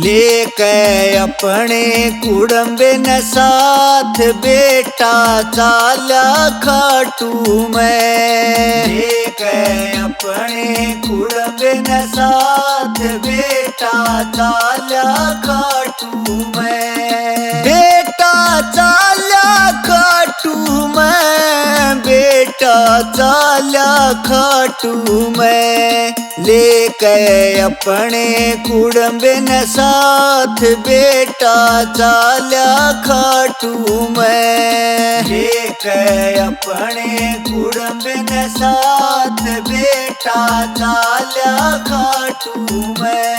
लेके अपने कुड़म्बे न साथ बेटा चाला खाटू में। लेके अपने कुड़म्बे न साथ बेटा चाला खाटू में। बेटा चाला खाटू में, बेटा चाला खाटू में। लेके अपने कुड़म्बे न साथ बेटा चाला खाटू में। लेके अपने कुड़म्बे न साथ बेटा चाला खाटू में।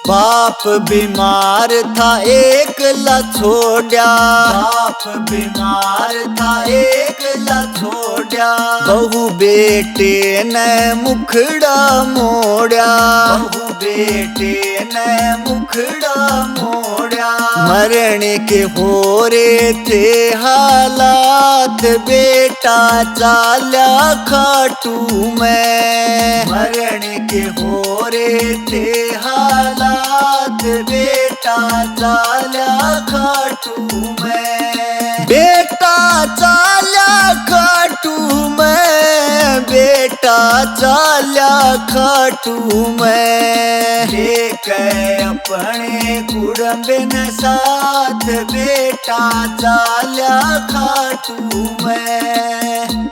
बाप बीमार था एकला छोड़ा, बाप बीमार था एकला छोड़ा। बहू बेटे ने मुखड़ा मोड़ा, बहू बेटे ने मुखड़ा मोड़ा। मरण के हो रे थे हालात बेटा चाला खाटू में। मरण के हो रे थे हालात बेटा चाला खाटू में। बेटा चाला खाटू में, बेटा चाला खाटू में। लेके अपने कुड़म्बे न साथ बेटा चाला खाटू में।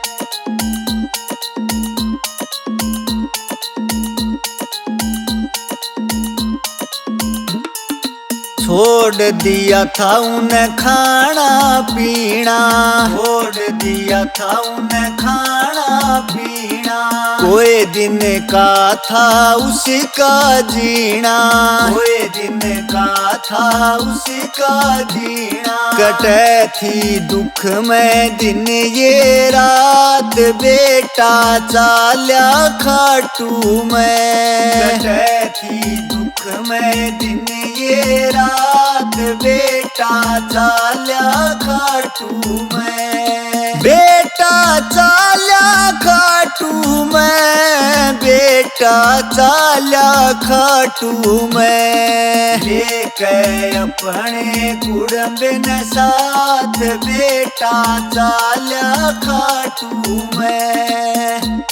छोड़ दिया था उन्हें खाना पीना, छोड़ दिया था उन्हें खाना पीना। कोई दिन का था उसका जीना, कोई दिन का था उसका जीना। कटे थी दुख में दिन ये रात बेटा चाला खाटू में। कटे थी दुख में दिन ये रात बेटा चाला खाटू में। बेटा चाला खाटू में, बेटा चाला खाटू में। लेके अपने कुड़म्बे न साथ बेटा चाला खाटू में।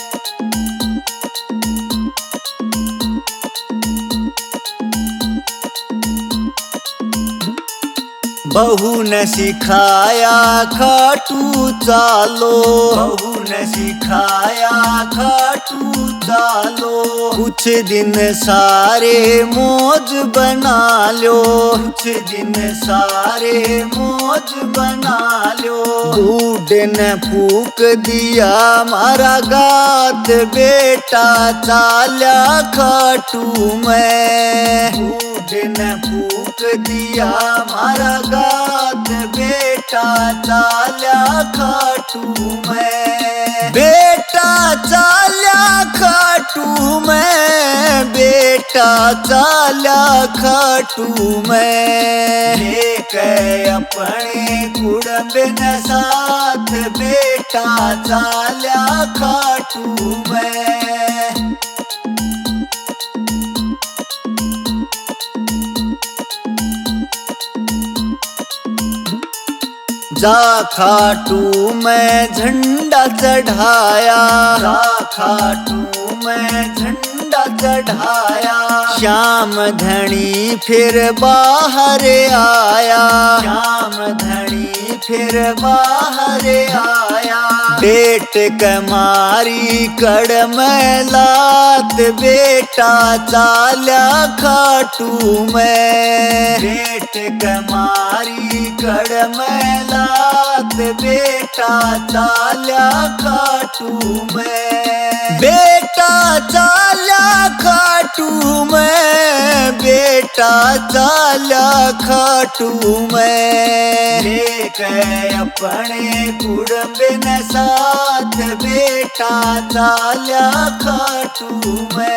बहू ने सिखाया खाटू चालो, बहू ने सिखाया खाटू चालो। कुछ दिन सारे मौज बना लो, कुछ दिन सारे मौज बना लो। बूढ़े ने फूक दिया मारा गात बेटा चाला खाटू में। बूढ़े ने फूक दिया मारा गात बेटा चाला खाटू में। बेटा चाला खाटू में, बेटा चाला खाटू में। लेके अपने कुड़म्बे न साथ बेटा चाला खाटू में। जा खाटू में झंडा चढ़ाया, जा खाटू में झंडा चढ़ाया। श्याम धनी फिर बाहर आया, श्याम धनी फिर बाहर आया। बेट कमारी कड़ में लात बेटा चाला खाटू में। बेट कमारी कड़ में लात बेटा चाला खाटू में। बेटा चाला खाटू में, बेटा चाला खाटू में। लेके अपने कुड़म्बे न साथ बेटा चाला खाटू में।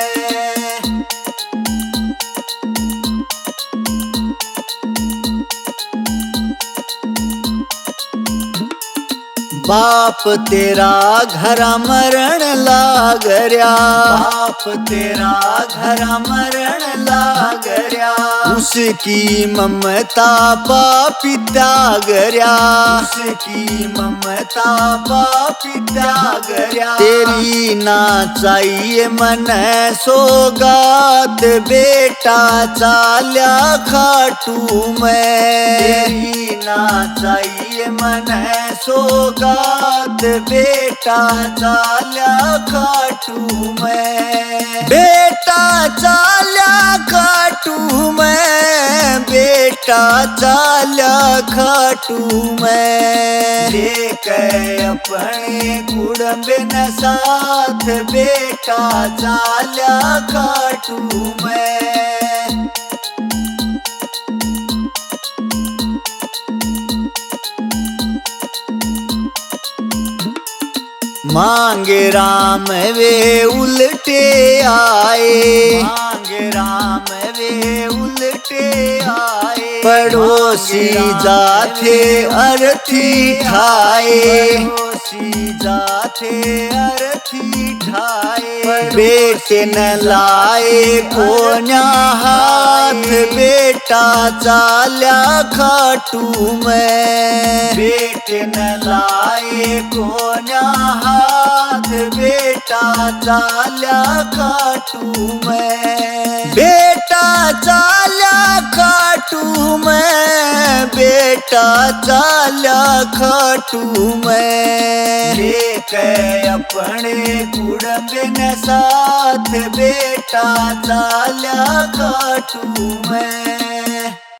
बाप तेरा घर मरण लाग रया, बाप तेरा घर मरण लाग रया। उसकी ममता पापी त्याग रया, उसकी ममता पापी त्याग रया। तेरी ना चाहिए मन सौगात बेटा चाल्या खाटू में, तेरी ना चाहिए मन सौगात बेटा चाल्या खाटू में, बेटा चाल्या खाटू में, बेटा चाल्या खाटू में। लेके अपने कुड़म्बे न साथ बेटा चाल्या खाटू में। मांगे राम वे उल्टे आए, मांगे राम वे उल्टे आए। पड़ोसी जाते अर्थी ठाए, पड़ोसी जाते अर्थी ठाए। बेटे न लाए कोन्या हाथ बेटा चाल्या खाटू में, बेटे न लाए कोन्या हाथ बेटा चाल्या खाटू में, बेटा चाल्या खाटू में, बेटा चाल्या खाटू में। लेके अपने कुड़म्बे न साथ बेटा चाल्या खाटू में।